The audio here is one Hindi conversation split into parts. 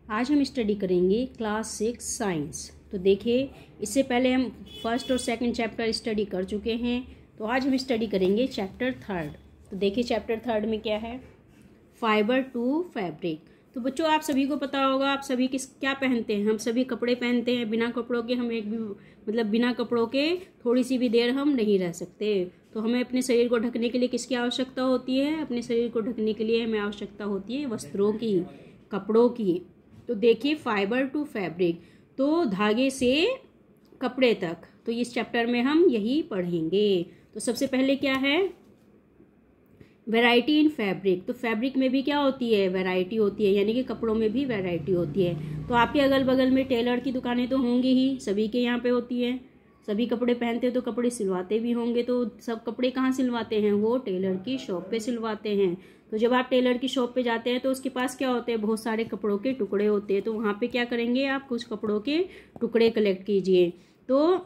आज हम स्टडी करेंगे क्लास 6 साइंस। तो देखिए, इससे पहले हम फर्स्ट और सेकंड चैप्टर स्टडी कर चुके हैं। तो आज हम स्टडी करेंगे चैप्टर थर्ड। तो देखिए चैप्टर थर्ड में क्या है, फाइबर टू फैब्रिक। तो बच्चों, आप सभी को पता होगा, आप सभी क्या पहनते हैं। हम सभी कपड़े पहनते हैं। बिना कपड़ों के हम एक भी बिना कपड़ों के थोड़ी सी भी देर हम नहीं रह सकते। तो हमें अपने शरीर को ढकने के लिए किसकी आवश्यकता होती है? अपने शरीर को ढकने के लिए हमें आवश्यकता होती है वस्त्रों की, कपड़ों की। तो देखिए, फाइबर टू फैब्रिक, तो धागे से कपड़े तक। तो इस चैप्टर में हम यही पढ़ेंगे। तो सबसे पहले क्या है, वैरायटी इन फैब्रिक। तो फैब्रिक में भी क्या होती है? वैरायटी होती है, यानी कि कपड़ों में भी वैरायटी होती है। तो आपके अगल बगल में टेलर की दुकानें तो होंगी ही, सभी के यहाँ पे होती है। सभी कपड़े पहनते हैं तो कपड़े सिलवाते भी होंगे। तो सब कपड़े कहाँ सिलवाते हैं? वो टेलर की शॉप पे सिलवाते हैं। तो जब आप टेलर की शॉप पे जाते हैं तो उसके पास क्या होते हैं? बहुत सारे कपड़ों के टुकड़े होते हैं। तो वहाँ पे क्या करेंगे आप? कुछ कपड़ों के टुकड़े कलेक्ट कीजिए। तो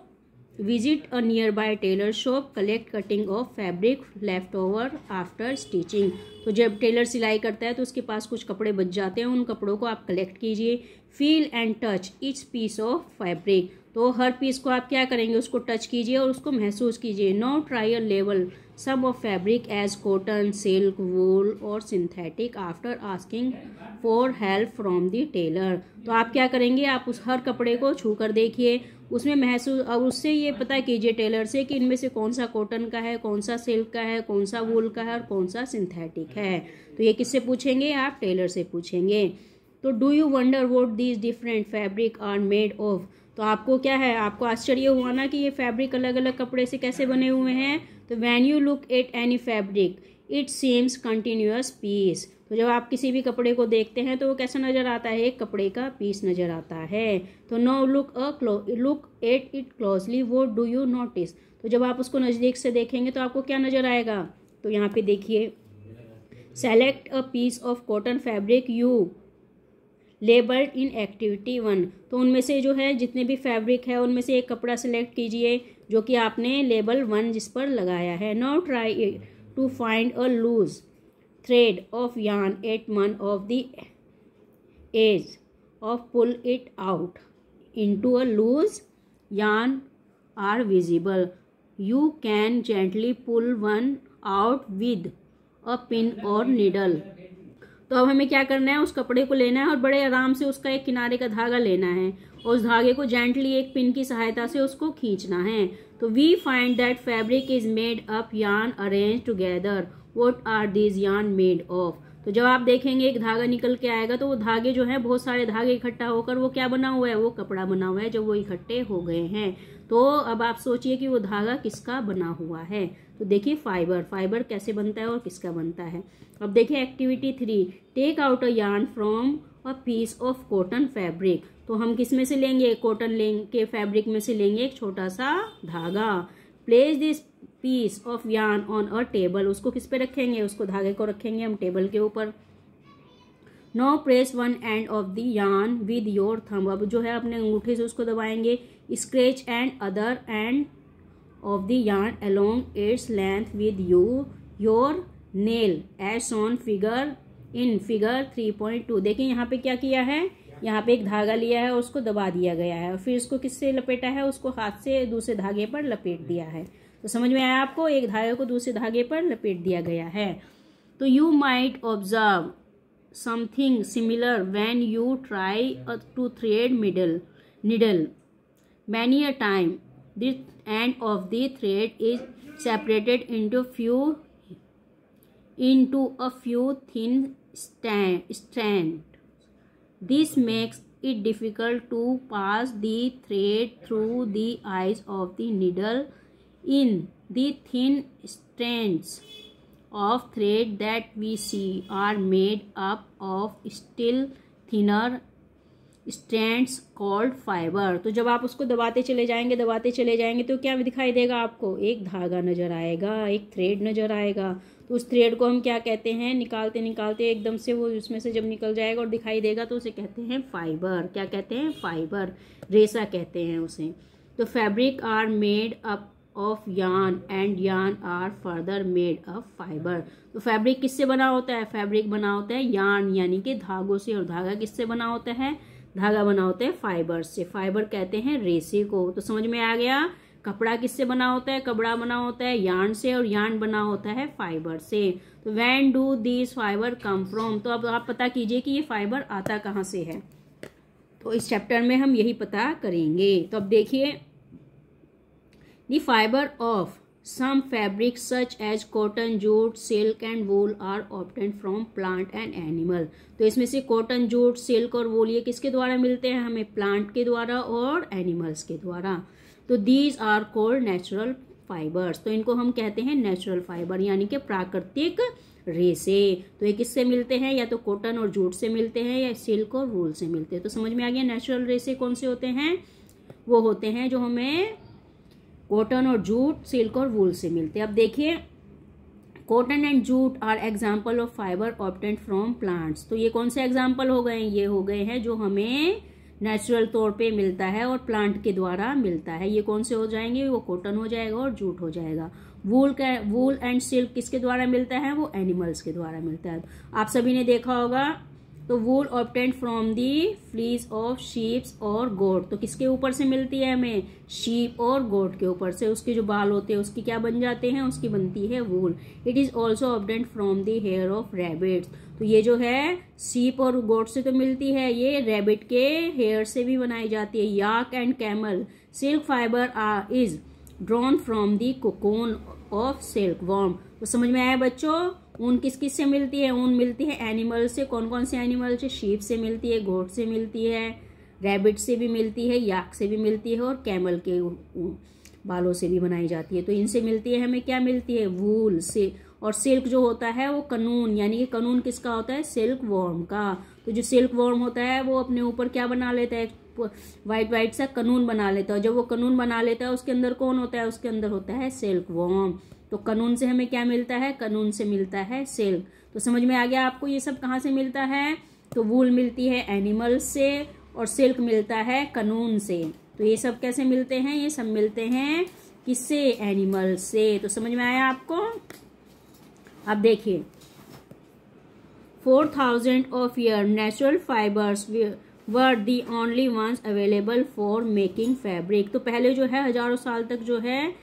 visit a near by Taylor shop, collect cutting of fabric left over after stitching. तो जब टेलर सिलाई करता है तो उसके पास कुछ कपड़े बच जाते हैं, उन कपड़ों को आप कलेक्ट कीजिए। Feel and touch each piece of fabric. तो हर पीस को आप क्या करेंगे? उसको टच कीजिए और उसको महसूस कीजिए। नो ट्राई अ लेवल some of fabric as cotton, silk, wool और synthetic after asking for help from the tailor. तो आप क्या करेंगे? आप उस हर कपड़े को छू कर देखिए, उसमें महसूस, और उससे ये पता कीजिए टेलर से कि इनमें से कौन सा कॉटन का है, कौन सा सिल्क का है, कौन सा वूल का है और कौन सा सिंथेटिक है। तो ये किससे पूछेंगे? आप टेलर से पूछेंगे। तो do you wonder what these different fabric are made of. तो आपको क्या है, आपको आश्चर्य हुआ ना कि ये फैब्रिक अलग अलग कपड़े से कैसे बने हुए हैं। तो when you look at any fabric it seems continuous piece. तो जब आप किसी भी कपड़े को देखते हैं तो वो कैसा नजर आता है? एक कपड़े का पीस नजर आता है। तो now look at it closely, what do you notice. तो जब आप उसको नजदीक से देखेंगे तो आपको क्या नजर आएगा? तो यहाँ पे देखिए, select a piece of cotton fabric you labelled in activity 1। तो उनमें से जो है जितने भी फैब्रिक है उनमें से एक कपड़ा सिलेक्ट कीजिए जो कि आपने लेबल 1 जिस पर लगाया है। Now try to find a loose thread of yarn at one of the edge of pull it out into a loose yarn are visible. You can gently pull one out with a pin or needle. तो अब हमें क्या करना है? उस कपड़े को लेना है और बड़े आराम से उसका एक किनारे का धागा लेना है और उस धागे को जेंटली एक पिन की सहायता से उसको खींचना है। तो we find that fabric is made up yarn arrange together. What are these yarn made of. तो जब आप देखेंगे एक धागा निकल के आएगा तो वो धागे जो है, बहुत सारे धागे इकट्ठा होकर वो क्या बना हुआ है? वो कपड़ा बना हुआ है जब वो इकट्ठे हो गए हैं। तो अब आप सोचिए कि वो धागा किसका बना हुआ है। तो देखिए, फाइबर कैसे बनता है और किसका बनता है। अब देखिए activity 3, take out a yarn from a piece of cotton fabric. तो हम किस में से लेंगे? कॉटन के फैब्रिक में से लेंगे एक छोटा सा धागा। Place this piece of yarn on a table. उसको किस पे रखेंगे? उसको धागे को रखेंगे हम टेबल के ऊपर। Now press one end of the yarn with your thumb. अब जो है अपने अंगूठे से उसको दबाएंगे। Scratch end other end of the yarn along its length with your nail as shown in figure 3.2। देखिए यहाँ पे क्या किया है, यहाँ पे एक धागा लिया है और उसको दबा दिया गया है और फिर इसको किससे लपेटा है? उसको हाथ से दूसरे धागे पर लपेट दिया है। तो समझ में आया आपको? एक धागे को दूसरे धागे पर लपेट दिया गया है। तो you might observe something similar when you try to thread needle many a time the end of the thread is separated into a few thin strands. This makes it difficult to pass the thread through the eyes of the needle. In the thin strands of thread that we see are made up of still thinner strands called fiber। तो जब आप उसको दबाते चले जाएंगे तो क्या दिखाई देगा आपको? एक धागा नजर आएगा, एक थ्रेड नजर आएगा। तो उस थ्रेड को हम क्या कहते हैं? निकालते निकालते एकदम से वो उसमें से जब निकल जाएगा और दिखाई देगा तो उसे कहते हैं फाइबर। क्या कहते हैं? फाइबर, रेशा कहते हैं उसे। तो fabric are made up of yarn and yarn are further made a fibre. तो फैब्रिक किससे बना होता है? फैब्रिक बना होता है यार्न यानी कि धागों से, और धागा किससे बना होता है? धागा बना होता है फाइबर से। फाइबर कहते हैं रेसे को। तो समझ में आ गया? कपड़ा किससे बना होता है? कपड़ा बना होता है यार्न से, और यार्न बना होता है फाइबर से। तो when do this fibre come from? तो अब आप पता कीजिए कि ये फाइबर आता कहाँ से है। तो इस चैप्टर में हम यही पता करेंगे। तो अब देखिए, the fibre of some fabric such as cotton, jute, silk and wool are obtained from plant and animal. तो इसमें से कॉटन, जूट, सिल्क और वूल ये किसके द्वारा मिलते हैं हमें? प्लांट के द्वारा और एनिमल्स के द्वारा। तो these are called natural fibres. तो इनको हम कहते हैं नेचुरल फाइबर यानी कि प्राकृतिक रेसे। तो ये किससे मिलते हैं? या तो कॉटन और जूट से मिलते हैं या सिल्क और वूल से मिलते हैं। तो समझ में आ गया नेचुरल रेसे कौन से होते हैं? वो होते हैं जो हमें कॉटन और जूट, सिल्क और वूल से मिलते हैं। अब देखिए, cotton and jute are example of fibre obtained from plants. तो ये कौन से एग्जाम्पल हो गए? ये हो गए हैं जो हमें नेचुरल तौर पे मिलता है और प्लांट के द्वारा मिलता है। ये कौन से हो जाएंगे? वो कॉटन हो जाएगा और जूट हो जाएगा। वूल एंड सिल्क किसके द्वारा मिलता है? वो एनिमल्स के द्वारा मिलता है। आप सभी ने देखा होगा, तो wool obtained from the fleece of sheeps और गोट। तो किसके ऊपर से मिलती है हमें? शीप और गोट के ऊपर से। उसके जो बाल होते हैं उसकी क्या बन जाते हैं? उसकी बनती है wool. It is also obtained from the hair of rabbits. तो ये जो है शीप और गोट से तो मिलती है, ये रैबिट के हेयर से भी बनाई जाती है। याक and camel silk fibre is drawn from the cocoon of silk worm. तो समझ में आया बच्चों? ऊन किस किस से मिलती है? ऊन मिलती है एनिमल से। कौन कौन से एनिमल से? शीप से मिलती है, गोट से मिलती है, रैबिट से भी मिलती है, याक से भी मिलती है, और कैमल के बालों से भी बनाई जाती है। तो इनसे मिलती है हमें क्या मिलती है? वूल से। और सिल्क जो होता है वो कनून, यानी कि कनून किसका होता है? सिल्क वॉर्म का। तो जो सिल्क वॉर्म होता है वो अपने ऊपर क्या बना लेता है? वाइट सा कनून बना लेता है। जब वो कनून बना लेता है उसके अंदर कौन होता है? उसके अंदर होता है सिल्क वॉर्म। तो कनून से हमें क्या मिलता है? कनून से मिलता है सिल्क। तो समझ में आ गया आपको ये सब कहाँ से मिलता है? तो वूल मिलती है एनिमल से और सिल्क मिलता है कनून से। तो ये सब कैसे मिलते हैं? ये सब मिलते हैं किससे? एनिमल से। तो समझ में आया आपको? अब देखिए, 4000 of years natural fibers were the only ones available for making fabric। तो पहले जो है हजारों साल तक जो है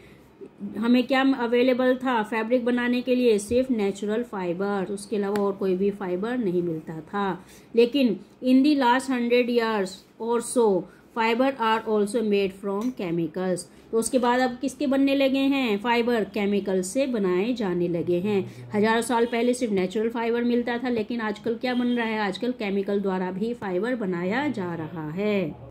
हमें क्या अवेलेबल था फैब्रिक बनाने के लिए? सिर्फ नेचुरल फाइबर, उसके अलावा और कोई भी फाइबर नहीं मिलता था। लेकिन इन दी लास्ट 100 years और so fibre are also made from chemicals. तो उसके बाद अब किसके बनने लगे हैं? फाइबर केमिकल से बनाए जाने लगे हैं। हजारों साल पहले सिर्फ नेचुरल फाइबर मिलता था, लेकिन आजकल क्या बन रहा है? आजकल केमिकल द्वारा भी फाइबर बनाया जा रहा है।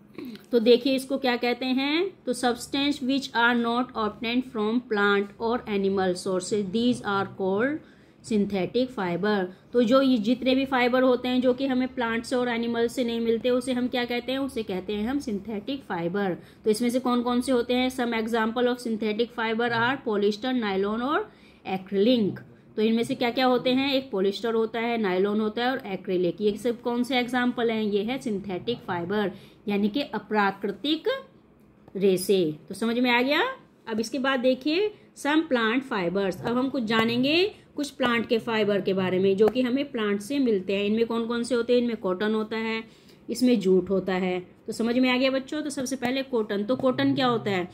तो देखिए इसको क्या कहते हैं? तो substance which are not obtained from plant और animal sources, these are called synthetic fibre. तो जो ये जितने भी फाइबर होते हैं जो कि हमें प्लांट से और एनिमल से नहीं मिलते, उसे हम क्या कहते हैं? उसे कहते हैं हम सिंथेटिक फाइबर। तो इसमें से कौन कौन से होते हैं? Some example of synthetic fibre are polyester, nylon और एक्रिलिक। तो इनमें से क्या क्या होते हैं? एक पॉलिस्टर होता है, नायलॉन होता है और एक्रिलिक। ये सब कौन से एग्जाम्पल हैं? ये है सिंथेटिक फाइबर यानी कि अप्राकृतिक रेसे। तो समझ में आ गया? अब इसके बाद देखिए सम प्लांट फाइबर्स। अब हम कुछ जानेंगे कुछ प्लांट के फाइबर के बारे में जो कि हमें प्लांट से मिलते हैं। इनमें कौन कौन से होते हैं? इनमें कॉटन होता है, इसमें जूट होता है। तो समझ में आ गया बच्चों? तो सबसे पहले कॉटन। तो कॉटन क्या होता है?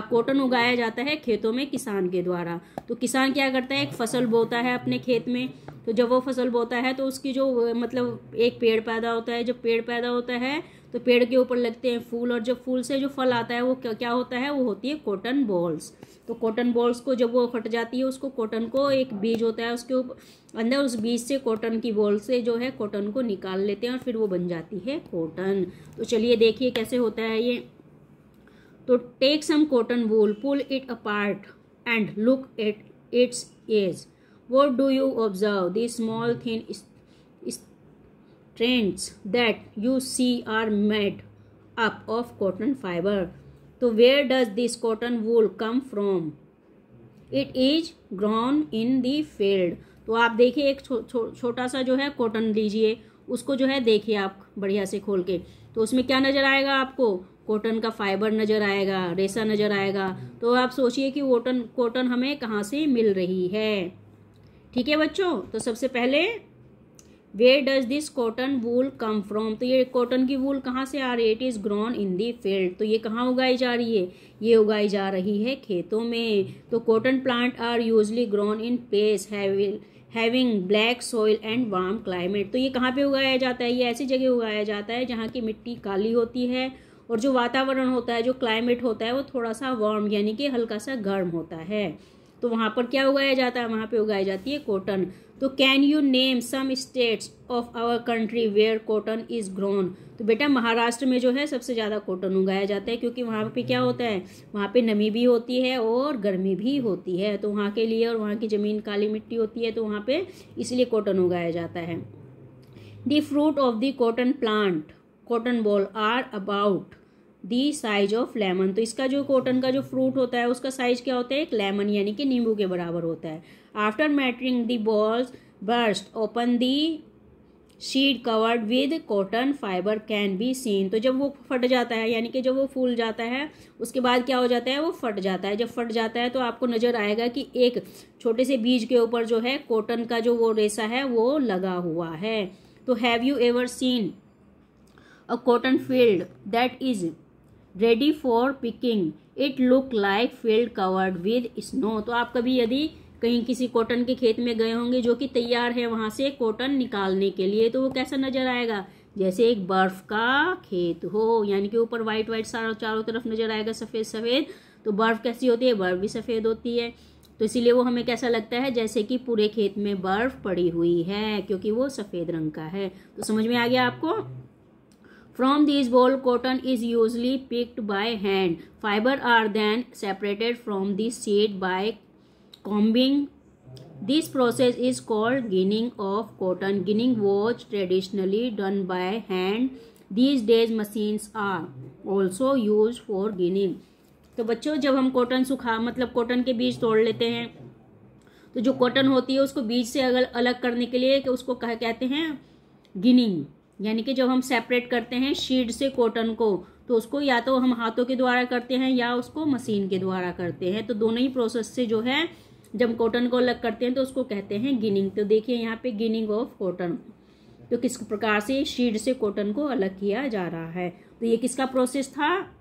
कॉटन उगाया जाता है खेतों में किसान के द्वारा। तो किसान क्या करता है? एक फसल बोता है अपने खेत में। तो जब वो फसल बोता है तो उसकी जो मतलब एक पेड़ पैदा होता है। जब पेड़ पैदा होता है तो पेड़ के ऊपर लगते हैं फूल, और जब फूल से जो फल आता है वो क्या होता है? वो होती है कॉटन बॉल्स। तो कॉटन बॉल्स को जब वो फट जाती है, उसको कॉटन को एक बीज होता है उसके ऊपर अंदर, उस बीज से कॉटन की बॉल से जो है कॉटन को निकाल लेते हैं और फिर वो बन जाती है कॉटन। तो चलिए देखिए कैसे होता है ये। तो take some cotton wool, pull it apart and look at its edge. What do you observe? The small thin strands that you see are made up of cotton fiber. So where does this cotton wool come from? It is grown in the field. तो आप देखिए एक छोटा सा जो है कॉटन लीजिए, उसको जो है देखिए आप बढ़िया से खोल के, तो उसमें क्या नजर आएगा आपको? कॉटन का फाइबर नजर आएगा, रेशा नजर आएगा। तो आप सोचिए कि कॉटन हमें कहाँ से मिल रही है। ठीक है बच्चों, तो सबसे पहले where does this cotton wool come from, तो ये कॉटन की वूल कहाँ से आ रही है? It is grown in the field, तो ये कहाँ उगाई जा रही है? ये उगाई जा रही है खेतों में। तो cotton plant are usually grown in place having black soil and warm climate, तो ये कहाँ पे उगाया जाता है? ये ऐसी जगह उगाया जाता है जहाँ की मिट्टी काली होती है और जो वातावरण होता है, जो क्लाइमेट होता है, वो थोड़ा सा वार्म यानी कि हल्का सा गर्म होता है। तो वहाँ पर क्या उगाया जाता है? वहाँ पे उगाई जाती है कॉटन। तो can you name some states of our country where cotton is grown, तो बेटा महाराष्ट्र में जो है सबसे ज़्यादा कॉटन उगाया जाता है, क्योंकि वहाँ पे क्या होता है? वहाँ पे नमी भी होती है और गर्मी भी होती है, तो वहाँ के लिए, और वहाँ की ज़मीन काली मिट्टी होती है, तो वहाँ पे इसलिए कॉटन उगाया जाता है। The fruit of the cotton plant cotton ball are about the size of lemon, तो इसका जो कॉटन का जो फ्रूट होता है उसका साइज क्या होता है? एक लेमन यानी कि नींबू के बराबर होता है। After mattering the balls burst open the sheet covered with cotton fibre can be seen, तो जब वो फट जाता है यानी कि जब वो फूल जाता है उसके बाद क्या हो जाता है? वो फट जाता है। जब फट जाता है तो आपको नजर आएगा कि एक छोटे से बीज के ऊपर जो है कॉटन का जो वो रेशा है वो लगा हुआ है। तो have you ever seen a cotton field that is ready for picking, it look like field covered with snow, तो आप कभी यदि कहीं किसी कॉटन के खेत में गए होंगे जो कि तैयार है वहां से कॉटन निकालने के लिए, तो वो कैसा नजर आएगा? जैसे एक बर्फ का खेत हो, यानी कि ऊपर व्हाइट व्हाइट सारा चारों तरफ नजर आएगा, सफेद सफेद। तो बर्फ कैसी होती है? बर्फ भी सफेद होती है, तो इसीलिए वो हमें कैसा लगता है? जैसे कि पूरे खेत में बर्फ पड़ी हुई है, क्योंकि वो सफेद रंग का है। तो समझ में आ गया आपको? From these ball, cotton is usually picked by hand. Fiber are then separated from the seed by combing. This process is called ginning of cotton. Ginning was traditionally done by hand. These days machines are also used for ginning. तो बच्चों जब हम कॉटन कॉटन के बीज तोड़ लेते हैं, तो जो कॉटन होती है उसको बीज से अलग करने के लिए उसको कहते हैं गिनिंग, यानी कि जब हम सेपरेट करते हैं शीड से कॉटन को, तो उसको या तो हम हाथों के द्वारा करते हैं या उसको मशीन के द्वारा करते हैं। तो दोनों ही प्रोसेस से जो है जब कॉटन को अलग करते हैं तो उसको कहते हैं गिनिंग। तो देखिए यहाँ पे गिनिंग ऑफ कॉटन, तो किस प्रकार से शीड से कॉटन को अलग किया जा रहा है। तो ये किसका प्रोसेस था?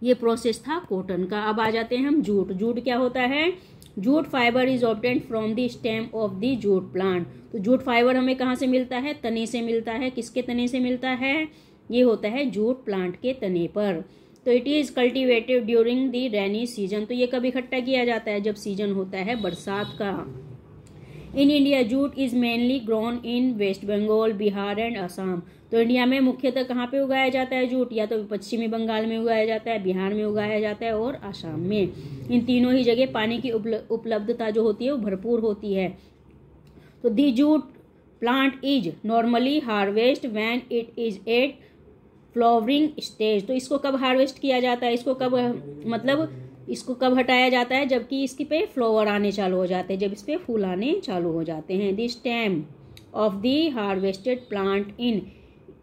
ये प्रोसेस था कॉटन का। अब आ जाते हैं हम जूट। जूट क्या होता है? Jute fibre is obtained from the stem of the jute plant. तो जूट फाइबर हमें कहाँ से मिलता है? तने से मिलता है। किसके तने से मिलता है? ये होता है जूट प्लांट के तने पर। तो it is cultivated during the rainy season. तो ये कब इकट्ठा किया जाता है? जब सीजन होता है बरसात का। In India jute is mainly grown in West Bengal, Bihar and Assam. तो इंडिया में मुख्यतः कहाँ पे उगाया जाता है जूट? या तो पश्चिमी बंगाल में उगाया जाता है, बिहार में उगाया जाता है और असम में। इन तीनों ही जगह पानी की उपलब्धता जो होती है वो भरपूर होती है। तो the jute plant is normally harvest when it is at flowering stage. तो इसको कब हार्वेस्ट किया जाता है? इसको कब हटाया जाता है? जबकि इसके पे फ्लावर आने चालू हो जाते हैं, जब इस पे फूल आने चालू हो जाते हैं। The stem of the harvested plant in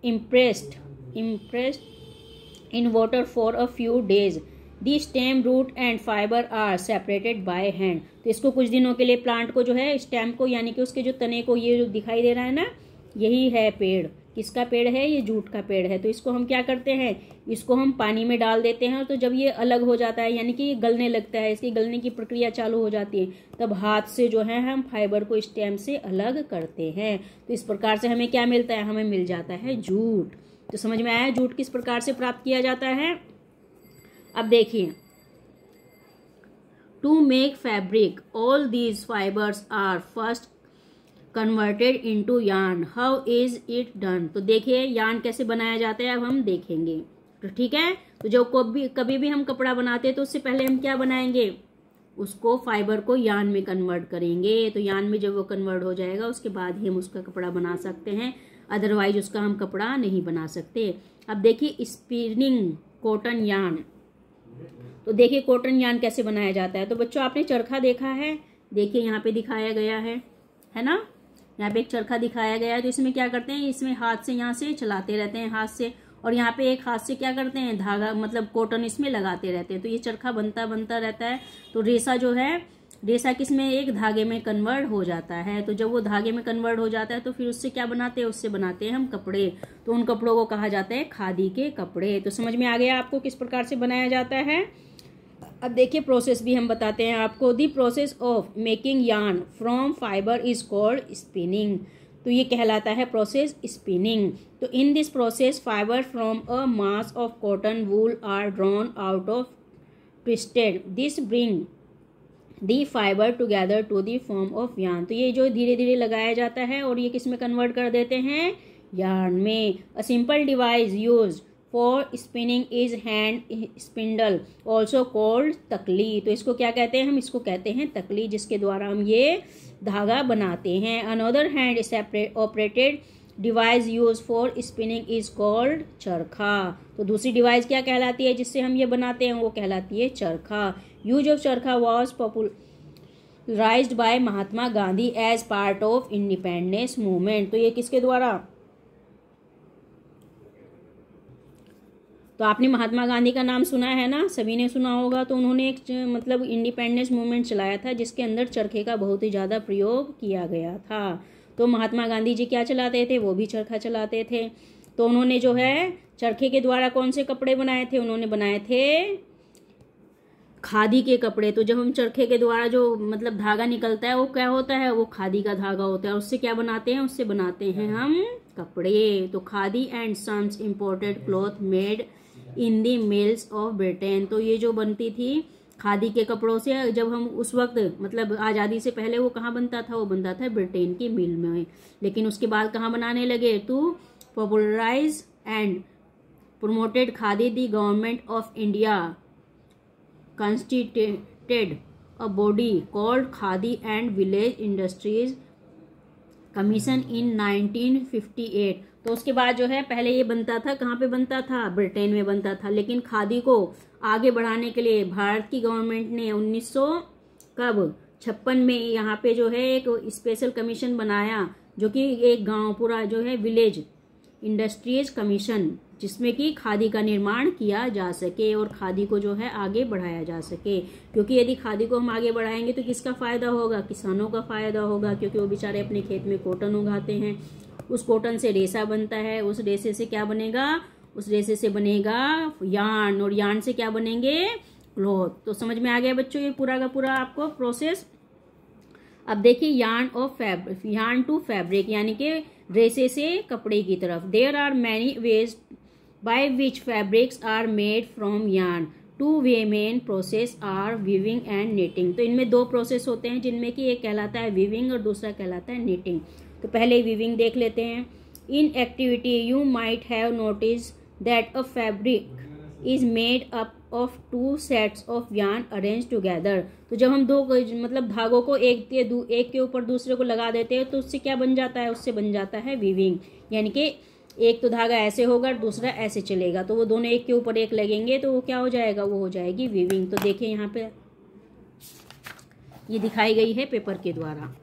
impressed in water for a few days. The stem, root and fiber are separated by hand. तो इसको कुछ दिनों के लिए प्लांट को जो है स्टेम को यानी कि उसके जो तने को, ये जो दिखाई दे रहा है ना, यही है पेड़। किसका पेड़ है? ये जूट का पेड़ है। तो इसको हम क्या करते हैं? इसको हम पानी में डाल देते हैं। तो जब ये अलग हो जाता है यानी कि ये गलने लगता है, इसकी गलने की प्रक्रिया चालू हो जाती है, तब हाथ से जो है हम फाइबर को स्टेम से अलग करते हैं। तो इस प्रकार से हमें क्या मिलता है? हमें मिल जाता है जूट। तो समझ में आया जूट किस प्रकार से प्राप्त किया जाता है? अब देखिए, to make fabric all these fibres are first converted into yarn. How is it done? तो देखिए यार्न कैसे बनाया जाता है अब हम देखेंगे। तो ठीक है, तो जब कभी भी हम कपड़ा बनाते हैं तो उससे पहले हम क्या बनाएंगे? उसको फाइबर को यार्न में कन्वर्ट करेंगे। तो यार्न में जब वो कन्वर्ट हो जाएगा उसके बाद ही हम उसका कपड़ा बना सकते हैं, अदरवाइज उसका हम कपड़ा नहीं बना सकते। अब देखिए स्पिनिंग कॉटन यार्न। तो देखिए कॉटन यार्न कैसे बनाया जाता है। तो बच्चों आपने चरखा देखा है? देखिए यहाँ पे दिखाया गया है ना, यहाँ पे एक चरखा दिखाया गया है। तो इसमें क्या करते हैं? इसमें हाथ से यहाँ से चलाते रहते हैं हाथ से, और यहाँ पे एक हाथ से क्या करते हैं, धागा मतलब कॉटन इसमें लगाते रहते हैं, तो ये चरखा बनता बनता रहता है। तो रेशा जो है, रेशा किस में, एक धागे में कन्वर्ट हो जाता है। तो जब वो धागे में कन्वर्ट हो जाता है तो फिर उससे क्या बनाते हैं, उससे बनाते हैं हम कपड़े। तो उन कपड़ों को कहा जाता है खादी के कपड़े। तो समझ में आ गया आपको किस प्रकार से बनाया जाता है। अब देखिए प्रोसेस भी हम बताते हैं आपको। The process of making yarn from fibre is called spinning. तो ये कहलाता है प्रोसेस स्पिनिंग। तो in this process fibre from a mass of cotton wool are drawn out of twisted, this bring the fibre together to the form of yarn. तो ये जो धीरे धीरे लगाया जाता है और ये किस में कन्वर्ट कर देते हैं, यार्न में। A simple device used for spinning is hand spindle also called तकली। तो इसको क्या कहते हैं, हम इसको कहते हैं तकली, जिसके द्वारा हम ये धागा बनाते हैं। Another hand separate operated device use for spinning is called चरखा। तो दूसरी डिवाइस क्या कहलाती है जिससे हम ये बनाते हैं, वो कहलाती है चरखा। Use of charkha was popularised by Mahatma Gandhi as part of independence movement. तो ये किसके द्वारा, तो आपने महात्मा गांधी का नाम सुना है ना, सभी ने सुना होगा। तो उन्होंने एक मतलब इंडिपेंडेंस मूवमेंट चलाया था जिसके अंदर चरखे का बहुत ही ज़्यादा प्रयोग किया गया था। तो महात्मा गांधी जी क्या चलाते थे, वो भी चरखा चलाते थे। तो उन्होंने जो है चरखे के द्वारा कौन से कपड़े बनाए थे, उन्होंने बनाए थे खादी के कपड़े। तो जब हम चरखे के द्वारा जो मतलब धागा निकलता है वो क्या होता है, वो खादी का धागा होता है। उससे क्या बनाते हैं, उससे बनाते हैं हम कपड़े। तो khadi and sons imported cloth made in the mills of Britain. तो ये जो बनती थी खादी के कपड़ों से, जब हम उस वक्त मतलब आज़ादी से पहले वो कहाँ बनता था, वो बनता था ब्रिटेन की मिल में। लेकिन उसके बाद कहाँ बनाने लगे, to popularise and promoted khadi, the government of India constituted a body called Khadi and Village Industries Commission in 1958। तो उसके बाद जो है पहले ये बनता था, कहाँ पे बनता था, ब्रिटेन में बनता था। लेकिन खादी को आगे बढ़ाने के लिए भारत की गवर्नमेंट ने 1956 में यहाँ पे जो है एक स्पेशल कमीशन बनाया, जो कि एक गांव पूरा जो है विलेज इंडस्ट्रीज कमीशन, जिसमें कि खादी का निर्माण किया जा सके और खादी को जो है आगे बढ़ाया जा सके। क्योंकि यदि खादी को हम आगे बढ़ाएंगे तो किसका फायदा होगा, किसानों का फायदा होगा, क्योंकि वो बेचारे अपने खेत में कॉटन उगाते हैं। उस कॉटन से रेशा बनता है, उस रेशे से क्या बनेगा, उस रेशे से बनेगा यार्न, और यार्न से क्या बनेंगे, क्लॉथ। तो समझ में आ गया बच्चों ये पूरा का पूरा आपको प्रोसेस। अब देखिए yarn of fabric, yarn to fabric, यानी कि रेशे से कपड़े की तरफ। There are many ways by which fabrics are made from yarn. Two way main process are weaving and knitting. तो इनमें दो प्रोसेस होते हैं, जिनमें कि एक कहलाता है वीविंग और दूसरा कहलाता है निटिंग। तो पहले वीविंग देख लेते हैं। In activity you might have notice that a fabric is made up of to sets of yarn arrange together. तो जब हम दो मतलब धागों को एक के ऊपर दूसरे को लगा देते हैं तो उससे क्या बन जाता है, उससे बन जाता है वीविंग। यानी कि एक तो धागा ऐसे होगा, दूसरा ऐसे चलेगा, तो वो दोनों एक के ऊपर एक लगेंगे तो वो क्या हो जाएगा, वो हो जाएगी वीविंग। तो देखिए यहाँ पे ये दिखाई गई है पेपर के द्वारा।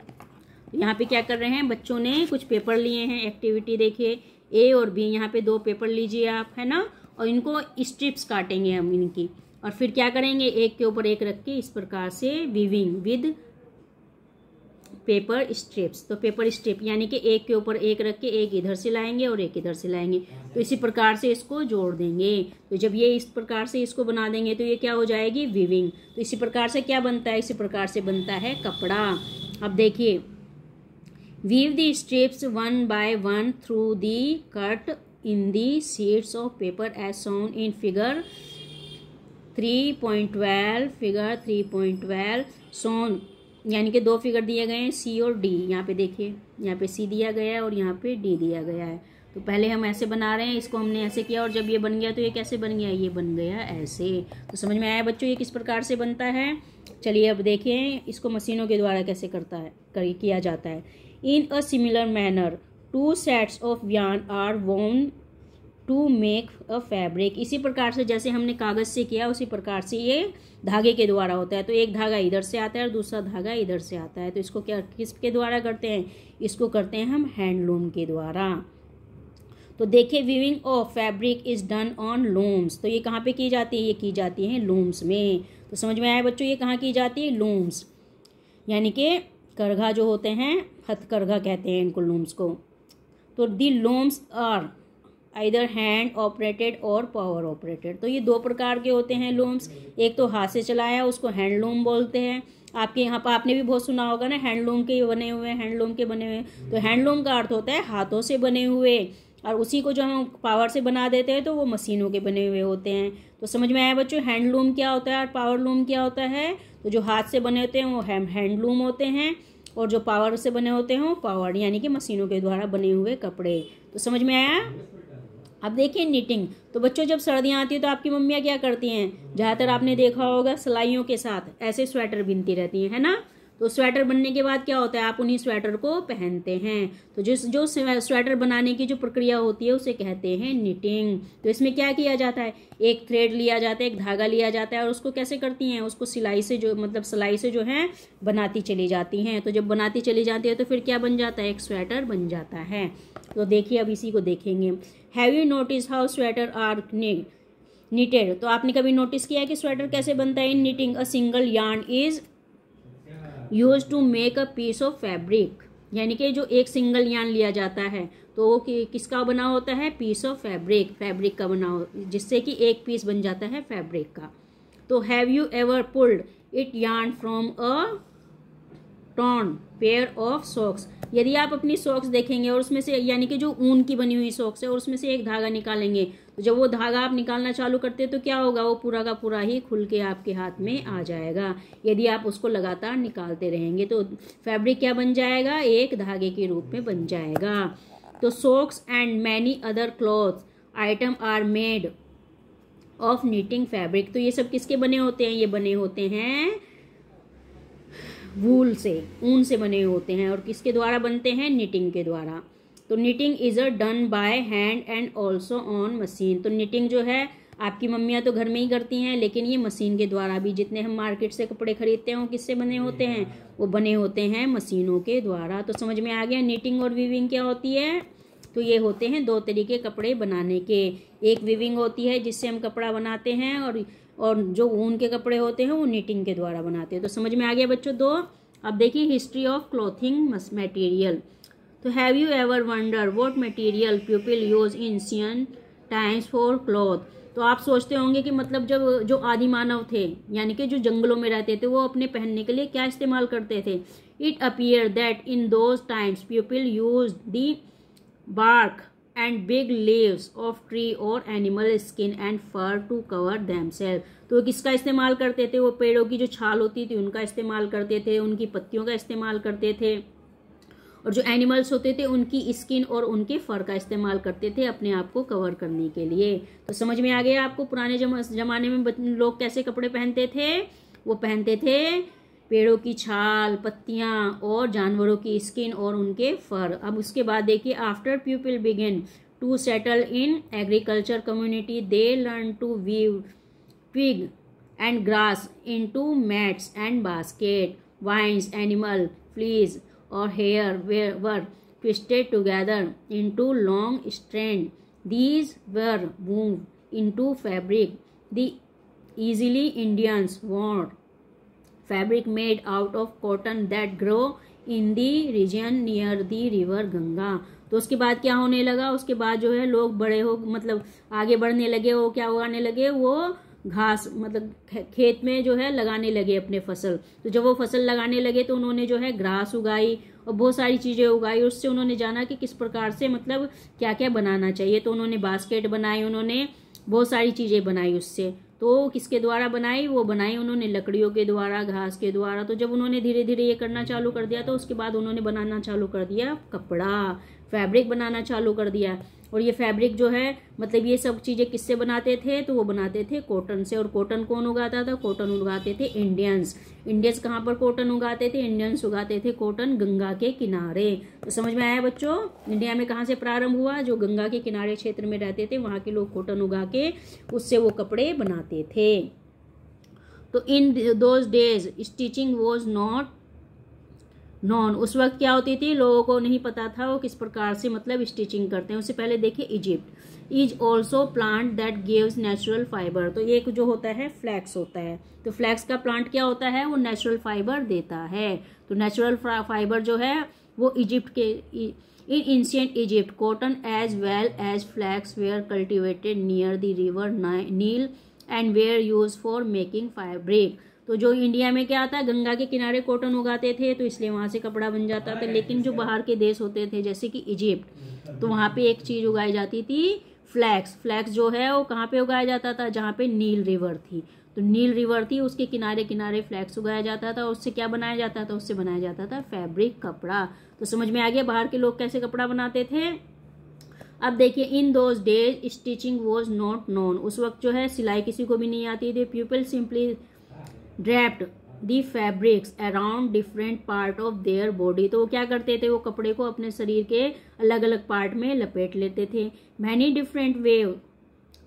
यहाँ पे क्या कर रहे हैं बच्चों ने, कुछ पेपर लिए हैं, एक्टिविटी देखिए ए और बी। यहाँ पे दो पेपर लीजिए आप, है ना, और इनको स्ट्रिप्स काटेंगे हम इनकी, और फिर क्या करेंगे, एक के ऊपर एक रख के इस प्रकार से वीविंग विद पेपर स्ट्रिप्स। तो पेपर स्ट्रिप यानी कि एक के ऊपर एक रख के एक इधर से लाएंगे और एक इधर से लाएंगे, तो इसी प्रकार से इसको जोड़ देंगे। तो जब ये इस प्रकार से इसको बना देंगे तो ये क्या हो जाएगी, वीविंग। तो इसी प्रकार से क्या बनता है, इसी प्रकार से बनता है कपड़ा। अब देखिए, weave the strips one by one through the cut in the sheets of paper as shown in figure 3.12। Figure 3.12 shown, यानी कि दो फिगर दिए गए हैं सी और डी। यहाँ पे देखिए, यहाँ पे सी दिया गया है और यहाँ पे डी दिया गया है। तो पहले हम ऐसे बना रहे हैं, इसको हमने ऐसे किया, और जब ये बन गया तो ये कैसे बन गया, ये बन गया ऐसे। तो समझ में आया बच्चों ये किस प्रकार से बनता है। चलिए अब देखें इसको मशीनों के द्वारा कैसे किया जाता है। In a similar manner two sets of yarn are woven to make a fabric. इसी प्रकार से जैसे हमने कागज से किया उसी प्रकार से ये धागे के द्वारा होता है। तो एक धागा इधर से आता है और दूसरा धागा इधर से आता है। तो इसको क्या किसके द्वारा करते हैं, इसको करते हैं हम हैंडलूम के द्वारा। तो देखिए weaving of fabric is done on looms. तो ये कहाँ पे की जाती है? ये की जाती है लूम्स में। तो समझ में आया बच्चों, ये कहाँ की जाती है? लूम्स, यानी कि करघा जो होते हैं, हथकरघा कहते हैं इनको, लूम्स को। तो the looms are either hand operated और पावर ऑपरेटेड। तो ये दो प्रकार के होते हैं लूम्स। एक तो हाथ से चलाया, उसको हैंडलूम बोलते हैं। आपके यहाँ पर आपने भी बहुत सुना होगा ना, हैंडलूम के बने हुए, हैंडलूम के बने हुए। तो हैंडलूम का अर्थ होता है हाथों से बने हुए, और उसी को जो हम पावर से बना देते हैं तो वो मशीनों के बने हुए होते हैं। तो समझ में आया बच्चों, हैंडलूम क्या होता है और पावर लूम क्या होता है? तो जो हाथ से बने होते हैं वो हैंडलूम होते हैं, और जो पावर से बने होते हैं वो पावर, यानी कि मशीनों के द्वारा बने हुए कपड़े। तो समझ में आया? अब देखिए निटिंग। तो बच्चों जब सर्दियाँ आती है तो आपकी मम्मियाँ क्या करती हैं? ज़्यादातर आपने देखा होगा सिलाइयों के साथ ऐसे स्वेटर बुनती रहती हैं, है ना। तो स्वेटर बनने के बाद क्या होता है? आप उन्हीं स्वेटर को पहनते हैं। तो जो स्वेटर बनाने की जो प्रक्रिया होती है उसे कहते हैं निटिंग। तो इसमें क्या किया जाता है? एक थ्रेड लिया जाता है, एक धागा लिया जाता है, और उसको कैसे करती हैं? उसको सिलाई से जो है बनाती चली जाती हैं। तो जब बनाती चली जाती है तो फिर क्या बन जाता है? एक स्वेटर बन जाता है। तो देखिए अब इसी को देखेंगे। Have you notice how sweater are knitted? तो आपने कभी नोटिस किया है कि स्वेटर कैसे बनता है? In knitting a single yarn is use to make a piece of fabric, यानी कि जो एक सिंगल यार्न लिया जाता है तो वो किसका बना होता है? पीस ऑफ फैब्रिक, फैब्रिक का बना हो, जिससे कि एक पीस बन जाता है फैब्रिक का। तो have you ever pulled it yarn from a torn pair of socks? यदि आप अपनी सॉक्स देखेंगे और उसमें से, यानी कि जो ऊन की बनी हुई सॉक्स है, और उसमें से एक धागा निकालेंगे, तो जब वो धागा आप निकालना चालू करते हैं तो क्या होगा? वो पूरा का पूरा ही खुल के आपके हाथ में आ जाएगा। यदि आप उसको लगातार निकालते रहेंगे तो फैब्रिक क्या बन जाएगा? एक धागे के रूप में बन जाएगा। तो socks and many other cloth item are made of knitting fabric. तो ये सब किसके बने होते हैं? ये बने होते हैं वूल से, ऊन से बने होते हैं। और किसके द्वारा बनते हैं? निटिंग के द्वारा। तो knitting is a done by hand and also on machine. तो निटिंग जो है आपकी मम्मियाँ तो घर में ही करती हैं, लेकिन ये मशीन के द्वारा भी, जितने हम मार्केट से कपड़े खरीदते हैं वो किससे बने होते हैं? वो बने होते हैं मशीनों के द्वारा। तो समझ में आ गया निटिंग और वीविंग क्या होती है? तो ये होते हैं दो तरीके कपड़े बनाने के। एक वीविंग होती है जिससे हम कपड़ा बनाते हैं, और जो ऊन के कपड़े होते हैं वो निटिंग के द्वारा बनाते हैं। तो समझ में आ गया बच्चों दो। अब देखिए हिस्ट्री ऑफ क्लॉथिंग मटेरियल। तो have you ever wonder what material people use in ancient times for cloth? तो आप सोचते होंगे कि मतलब जब जो आदि मानव थे, यानी कि जो जंगलों में रहते थे, वो अपने पहनने के लिए क्या इस्तेमाल करते थे? It appear that in those times people use the bark and big leaves of tree or animal skin and fur to cover themselves। तो किसका इस्तेमाल करते थे? वो पेड़ों की जो छाल होती थी उनका इस्तेमाल करते थे, उनकी पत्तियों का इस्तेमाल करते थे, और जो एनिमल्स होते थे उनकी स्किन और उनके फर का इस्तेमाल करते थे अपने आप को कवर करने के लिए। तो समझ में आ गया आपको पुराने जमाने में लोग कैसे कपड़े पहनते थे? वो पहनते थे पेड़ों की छाल, पत्तियां और जानवरों की स्किन और उनके फर। अब उसके बाद देखिए after people begin to settle in agriculture community they learn to weave twig and grass into mats and basket. Vines, animal fleas or hair were twisted together into long strands. These were woven into fabric. The easily Indians wore fabric made out of cotton that grow in the region near the river Ganga. तो उसके बाद क्या होने लगा? उसके बाद जो है लोग बड़े हो, मतलब आगे बढ़ने लगे, वो क्या उगाने लगे? वो घास, मतलब खेत में जो है लगाने लगे अपने फसल। तो जब वो फसल लगाने लगे तो उन्होंने जो है घास उगाई और बहुत सारी चीज़ें उगाई। उससे उन्होंने जाना कि किस प्रकार से मतलब क्या क्या बनाना चाहिए। तो उन्होंने बास्केट बनाई, उन्होंने बहुत सारी चीज़ें बनाई उससे। तो किसके द्वारा बनाई? वो बनाई उन्होंने लकड़ियों के द्वारा, घास के द्वारा। तो जब उन्होंने धीरे धीरे ये करना चालू कर दिया तो उसके बाद उन्होंने बनाना चालू कर दिया कपड़ा, फैब्रिक बनाना चालू कर दिया। और ये फैब्रिक जो है मतलब ये सब चीज़ें किससे बनाते थे? तो वो बनाते थे कॉटन से। और कॉटन कौन उगाता था? कॉटन उगाते थे इंडियंस। इंडियंस कहाँ पर कॉटन उगाते थे? इंडियंस उगाते थे कॉटन गंगा के किनारे। तो समझ में आया बच्चों? इंडिया में कहाँ से प्रारंभ हुआ? जो गंगा के किनारे क्षेत्र में रहते थे वहाँ के लोग कॉटन उगा के उससे वो कपड़े बनाते थे। तो in those days stitching was not non, उस वक्त क्या होती थी, लोगों को नहीं पता था वो किस प्रकार से मतलब स्टिचिंग करते हैं। उससे पहले देखिए Egypt is also plant that gives natural fibre. तो ये जो होता है फ्लैक्स होता है, तो फ्लैक्स का प्लांट क्या होता है, वो नेचुरल फाइबर देता है। तो नेचुरल फाइबर जो है वो इजिप्ट के in ancient Egypt cotton as well as flax were cultivated near the river Nile and were use for making fabric. तो जो इंडिया में क्या था, गंगा के किनारे कॉटन उगाते थे तो इसलिए वहां से कपड़ा बन जाता था। लेकिन जो बाहर के देश होते थे जैसे कि इजिप्ट, तो वहां पे एक चीज उगाई जाती थी फ्लैक्स। फ्लैक्स जो है वो कहाँ पे उगाया जाता था, जहाँ पे नील रिवर थी। तो नील रिवर थी उसके किनारे किनारे फ्लैक्स उगाया जाता था। उससे क्या बनाया जाता था, उससे बनाया जाता था फैब्रिक, कपड़ा। तो समझ में आ गया बाहर के लोग कैसे कपड़ा बनाते थे। अब देखिए in those days stitching was not known. उस वक्त जो है सिलाई किसी को भी नहीं आती थी। People simply draped the fabrics around different part of their body. तो वो क्या करते थे, वो कपड़े को अपने शरीर के अलग अलग पार्ट में लपेट लेते थे। Many different way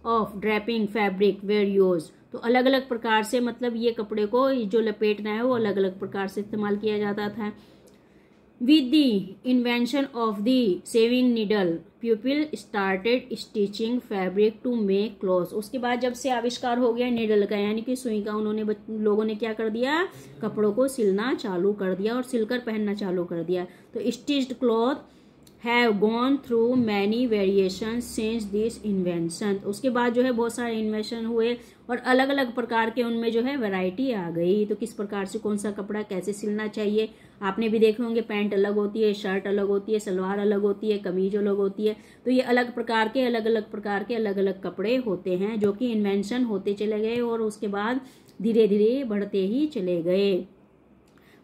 of draping fabric were use. तो अलग अलग प्रकार से मतलब ये कपड़े को जो लपेटना है वो अलग अलग प्रकार से इस्तेमाल किया जाता था। With the invention of the sewing needle people started stitching fabric to make clothes. उसके बाद जब से आविष्कार हो गया निडल का यानी कि सुई का, उन्होंने लोगों ने क्या कर दिया, कपड़ों को सिलना चालू कर दिया और सिलकर पहनना चालू कर दिया। तो stitched cloth have gone through many variation since this invention. उसके बाद जो है बहुत सारे इन्वेंशन हुए और अलग अलग प्रकार के उनमें जो है वैरायटी आ गई। तो किस प्रकार से कौन सा कपड़ा कैसे सिलना चाहिए, आपने भी देखे होंगे, पैंट अलग होती है, शर्ट अलग होती है, सलवार अलग होती है, कमीज अलग होती है। तो ये अलग प्रकार के अलग अलग कपड़े होते हैं जो कि इन्वेंशन होते चले गए और उसके बाद धीरे धीरे बढ़ते ही चले गए।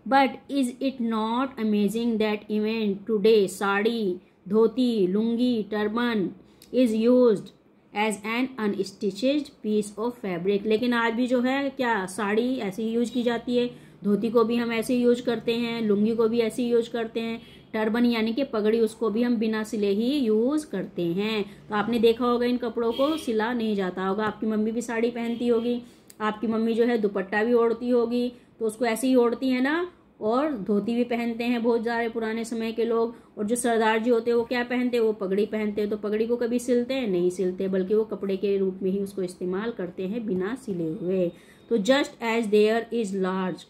But is it not amazing that even today sari, dhoti, lungi, turban is used as an unstitched piece of fabric. लेकिन आज भी जो है क्या साड़ी ऐसे ही यूज की जाती है, धोती को भी हम ऐसे ही यूज करते हैं, लुंगी को भी ऐसे ही यूज करते हैं, टर्बन यानी कि पगड़ी उसको भी हम बिना सिले ही यूज करते हैं। तो आपने देखा होगा इन कपड़ों को सिला नहीं जाता होगा। आपकी मम्मी भी साड़ी पहनती होगी, आपकी मम्मी जो है दुपट्टा भी ओढ़ती होगी, तो उसको ऐसे ही ओढ़ती है ना, और धोती भी पहनते हैं बहुत सारे पुराने समय के लोग। और जो सरदार जी होते हैं वो क्या पहनते हैं, वो पगड़ी पहनते हैं। तो पगड़ी को कभी सिलते हैं, नहीं सिलते, बल्कि वो कपड़े के रूप में ही उसको इस्तेमाल करते हैं बिना सिले हुए। तो just as there is large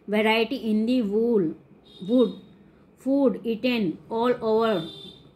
variety in the wood food eaten all over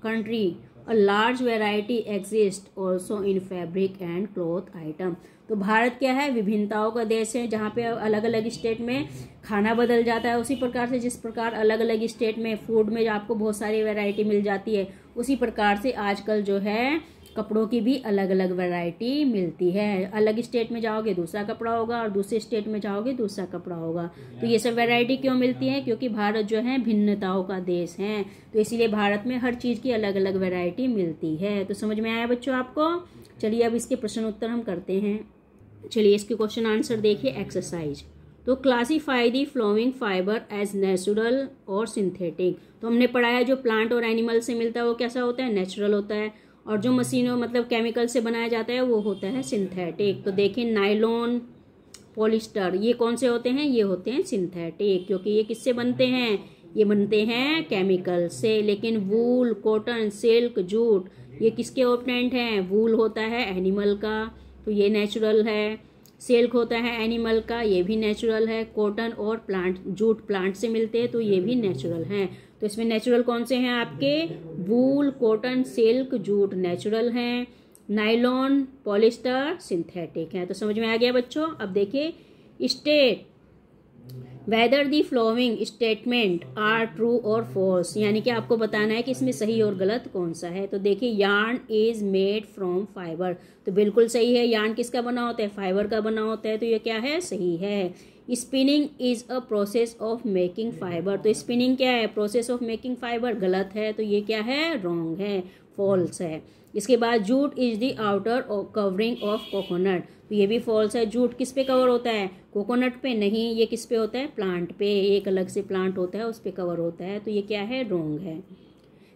country, a large variety exists also in fabric and cloth item। तो भारत क्या है, विभिन्नताओं का देश है, जहाँ पे अलग अलग स्टेट में खाना बदल जाता है। उसी प्रकार से जिस प्रकार अलग अलग स्टेट में फूड में आपको बहुत सारी वैरायटी मिल जाती है, उसी प्रकार से आजकल जो है कपड़ों की भी अलग अलग वैरायटी मिलती है। अलग स्टेट में जाओगे दूसरा कपड़ा होगा और दूसरे स्टेट में जाओगे दूसरा कपड़ा होगा। तो ये सब वैरायटी क्यों मिलती है, क्योंकि भारत जो है भिन्नताओं का देश है, तो इसीलिए भारत में हर चीज की अलग अलग वैरायटी मिलती है। तो समझ में आया बच्चों आपको। चलिए अब इसके प्रश्न उत्तर हम करते हैं। चलिए इसके क्वेश्चन आंसर देखिए। एक्सरसाइज, तो classify the following fibre as natural और सिंथेटिक। तो हमने पढ़ा है जो प्लांट और एनिमल से मिलता है वो कैसा होता है, नेचुरल होता है, और जो मशीनों मतलब केमिकल से बनाया जाता है वो होता है सिंथेटिक। तो देखिए नायलॉन, पॉलिस्टर, ये कौन से होते हैं, ये होते हैं सिंथेटिक, क्योंकि ये किससे बनते हैं, ये बनते हैं केमिकल से। लेकिन वूल, कॉटन, सिल्क, जूट, ये किसके ओपोनेंट हैं, वूल होता है एनिमल का, तो ये नेचुरल है। सिल्क होता है एनिमल का, ये भी नेचुरल है। कॉटन और प्लांट, जूट प्लांट से मिलते हैं, तो ये भी नेचुरल हैं। तो इसमें नेचुरल कौन से हैं आपके, wool, cotton, silk, jute natural हैं, नायलॉन, पॉलिस्टर सिंथेटिक हैं। तो समझ में आ गया बच्चों। अब देखिए state whether the following statement are true और फॉल्स, यानी कि आपको बताना है कि इसमें सही और गलत कौन सा है। तो देखिए yarn is made from fibre, तो बिल्कुल सही है। यार्न किसका बना होता है, फाइबर का बना होता है, तो ये क्या है, सही है। Spinning is a process of making fibre, तो स्पिनिंग क्या है, प्रोसेस ऑफ मेकिंग फाइबर, गलत है, तो ये क्या है, रॉन्ग है, फॉल्स है। इसके बाद jute is the outer covering of coconut, तो ये भी फॉल्स है। जूट किस पे कवर होता है, कोकोनट पे नहीं, ये किस पे होता है, प्लांट पे, एक अलग से प्लांट होता है उस पे कवर होता है, तो ये क्या है, रॉन्ग है।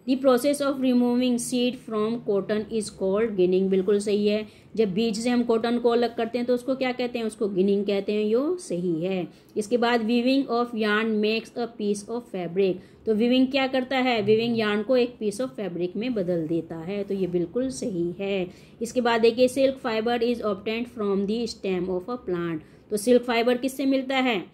दी process of removing seed from cotton is called ginning, बिल्कुल सही है। जब बीज से हम कॉटन को अलग करते हैं तो उसको क्या कहते हैं, उसको गिनिंग कहते हैं, यो सही है। इसके बाद weaving of yarn makes a piece of fabric, तो वीविंग क्या करता है, वीविंग यार्न को एक पीस ऑफ फैब्रिक में बदल देता है, तो ये बिल्कुल सही है। इसके बाद देखिए silk fibre is obtained from the stem of a plant, तो सिल्क फाइबर किससे मिलता है,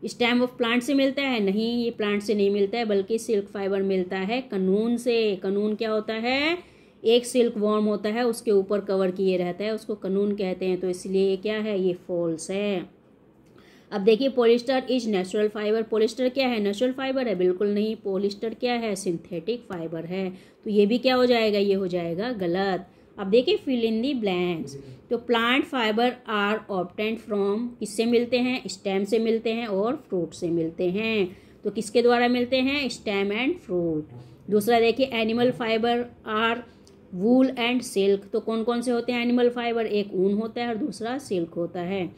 स्टेम ऑफ प्लांट से मिलता है, नहीं ये प्लांट से नहीं मिलता है, बल्कि सिल्क फाइबर मिलता है कनून से। कनून क्या होता है, एक सिल्क वॉर्म होता है उसके ऊपर कवर किए रहता है, उसको कनून कहते हैं, तो इसलिए ये क्या है, ये फॉल्स है। अब देखिए polyester is natural fibre, polyester क्या है, नेचुरल फाइबर है, बिल्कुल नहीं, पॉलिस्टर क्या है, सिंथेटिक फाइबर है, तो ये भी क्या हो जाएगा, ये हो जाएगा गलत। अब देखिए फिल इन दी ब्लैंक्स, तो plant fibre are obtained from, किससे मिलते हैं, स्टेम से मिलते हैं और फ्रूट से मिलते हैं, तो किसके द्वारा मिलते हैं, स्टेम एंड फ्रूट। दूसरा देखिए animal fibre are wool and silk, तो कौन कौन से होते हैं एनिमल फाइबर, एक ऊन होता है और दूसरा सिल्क होता है।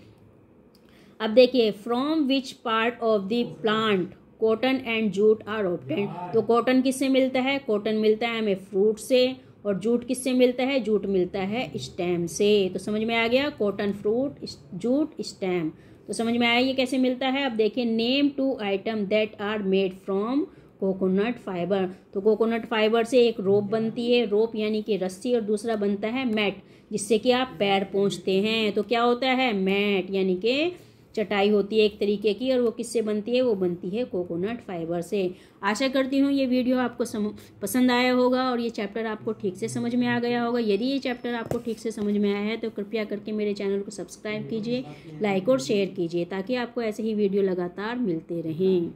अब देखिए from which part of the plant cotton and jute are obtained, तो कॉटन किससे मिलता है, कॉटन मिलता है हमें फ्रूट से, और जूट किससे मिलता है, जूट मिलता है स्टेम से, तो समझ में आ गया, कॉटन फ्रूट जूट स्टेम, तो समझ में आया ये कैसे मिलता है। अब देखिए name 2 item that are made from coconut fibre, तो कोकोनट फाइबर से एक रोप बनती है, रोप यानी कि रस्सी, और दूसरा बनता है मैट, जिससे कि आप पैर पोंछते हैं, तो क्या होता है, मैट यानी कि चटाई होती है एक तरीके की, और वो किससे बनती है, वो बनती है कोकोनट फाइबर से। आशा करती हूँ ये वीडियो आपको पसंद आया होगा और ये चैप्टर आपको ठीक से समझ में आ गया होगा। यदि ये चैप्टर आपको ठीक से समझ में आया है तो कृपया करके मेरे चैनल को सब्सक्राइब कीजिए, लाइक और शेयर कीजिए, ताकि आपको ऐसे ही वीडियो लगातार मिलते रहें।